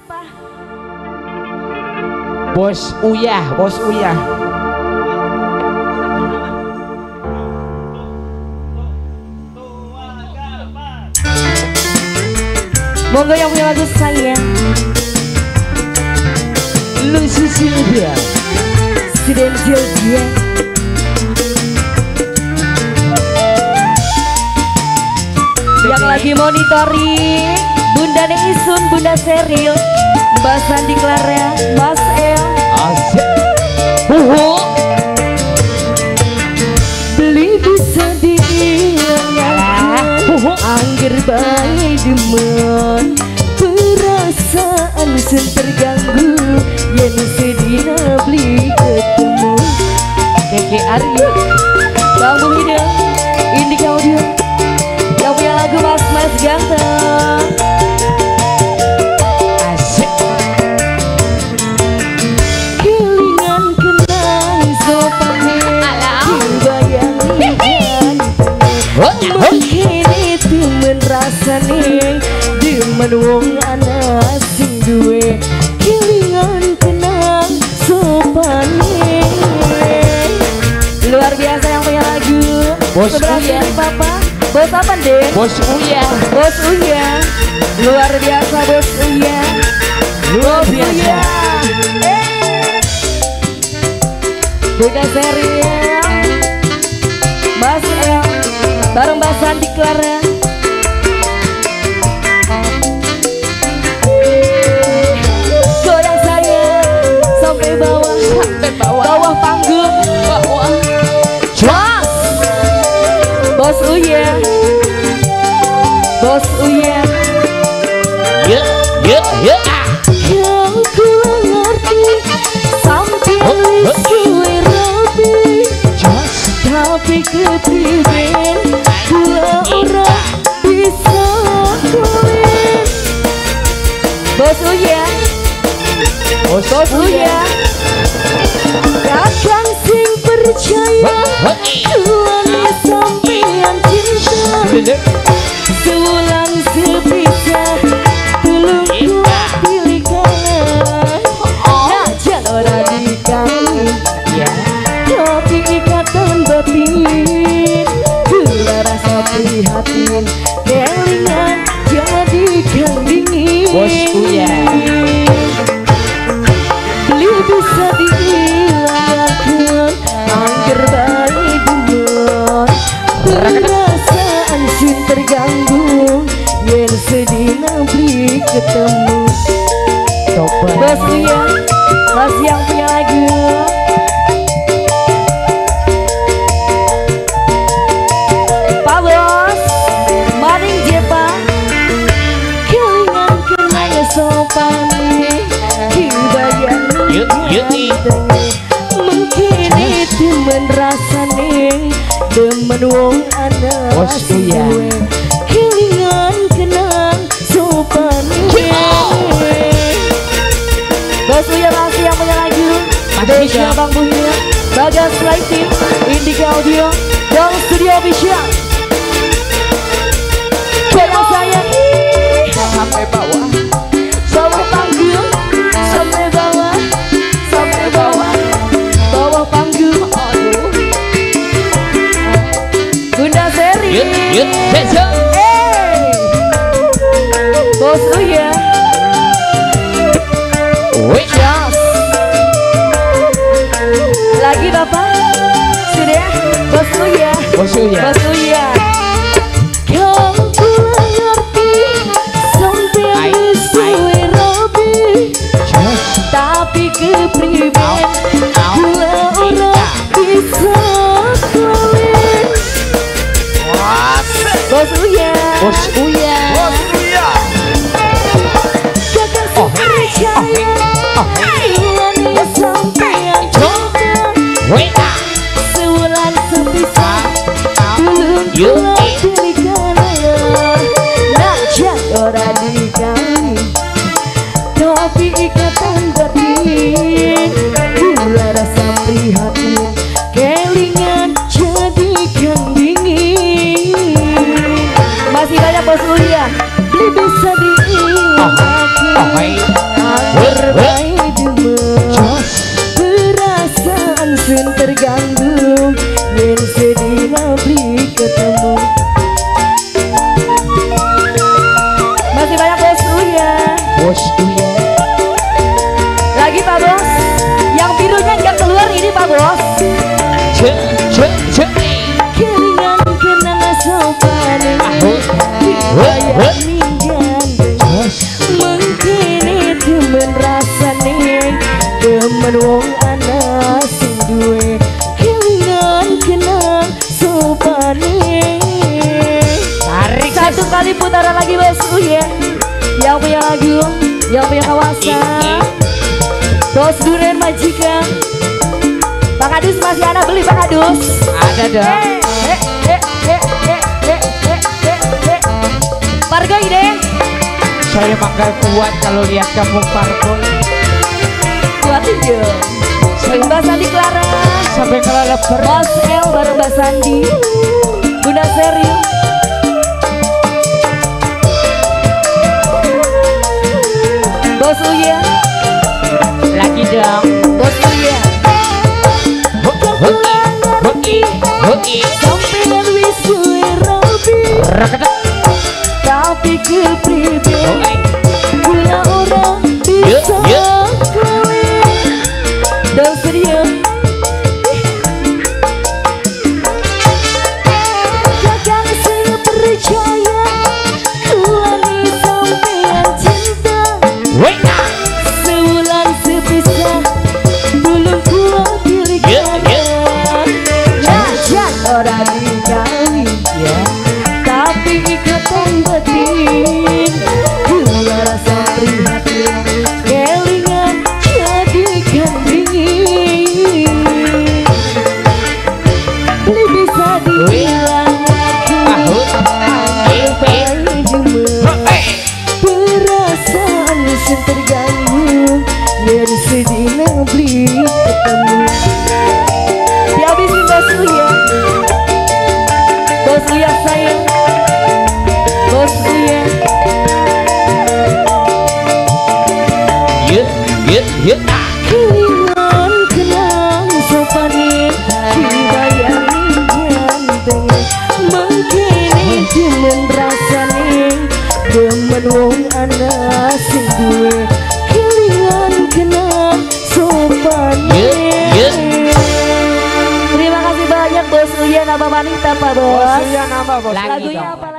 siapa? Bos Uyah, Bos Uyah. Monggo yang punya lagu sayang. Lucy Sylvia, Sidentil dia. Yang lagi monitoring Bunda Isun, Bunda Seril, Mbak Sandi Clara, Mas El. asik. Beli bisa diingat, angger bayi demen, perasaan sen terganggu, yen sedina beli ketemu. Keke Aryo, Bang Bumida, Indika Audio, yang punya lagu Mas Ganteng. Asik. Kelingan kenang sopane, dibayangkan mungkin itu men rasane, demen wong ana sing duwe. Kelingan kenang sopane, luar biasa yang punya lagu. Bos Sebelah Uya. sini papa. Bos apa Den? Bos Uyah, Bos Uya. Luar biasa Bos Uya. luar biasa. Bunda Seril, Mas El, bareng Mbak Sandi Clara. Goyang saya sampai bawah, bawah panggung, bawah. Bos, Bos Uya, Bos Uya. Ya, ya, ya. Kau kurang ngerti sampai suwe rapi, tapi kepriben kula ora bisa kulit. Bos Uya, Bos Uya, kakang sing percaya tuane sampean cinta, sewulan sepisah tulung kula pilih kanan. Najan ora dikawin, Ya. tapi ikatan batin, gula rasa prihatin, kelingan jadi kang dingin. Bos Uya. Beli bisa dihilangkan, angger bayi demen, perasaan sin terganggu, yen sedina beli ketemu. Bos Uya, Mas yang punya lagu. Pak Bos, maring jepa, kelingan kenanya sopane, dibayang Yuk, yuk, nih. mungkin itu men rasane, demen wong ana Bos Uya. suwe. Kelingan kenang sopane. Bos Uya masih yang punya lagu. Desya Bang Buhir, Bagas Lighting, Indika Audio, Dong Studio Official. Goyang saya Sampai bawah. bawah panggung, sampai bawah, sampai bawah, bawah panggung. Aduh. Bunda Seri. Yuk, yuk, besok. Hey. Bos Uya. Wih. Yes. Lagi Bapak. Sudah. Bos Uya. Bos Uyah. Bos Uya. Kau kurang ngerti sampai suwe rapi, tapi kepriben kula ora bisa kulit. Bos Uya. Bos Uyah. Kakak percaya tuane sampean cinta, Wih. sewulan sepisah tulung Yuk. kula pilih kanan. Najan ora dikawin, tapi ikatan batin, gula rasa prihatin, kelingan jadi kang dingin. Masih banyak Bos Uya, beli bisa diingatkan, yang punya kawasan. Bos Duren Majikan. Bang Adus masih ada beli Bang Adus? Ada dong. Pargo ide. Saya manggal kuat kalau lihat kamu parpol. Kuat aja. Mbak Sandi Clara. Sampai Clara Mas El bareng Mbak Sandi. Bunda Seri. Bos Uya. lagi dong. Bos Uya. Hoki. Sampai wis duwe rapi. Rakatak. Tapi kepribe gula orang bisa kowe dan sedia kakang saya percaya kulani sampean cinta sebulan sepisah belum kuat dirikan najak orang dikawin ya tapi ikatan batin gula rasa prihatin kelingan jadikan dingin lebih bisa dibilang aku bayi jemur perasaan yang terganggu dan sedih beli ketemu dihabisin Bos Uya. Bos Uya sayang. Bos Uya. Yuk. Kelingan kenang sopanin dibayani ganteng mengkini demen rasane demen wong anak sing duwe kelingan kenang sopanin. Terima kasih banyak Bos Uya nama wanita Pak Bos. Bos Uya nama bos. Lagunya apa?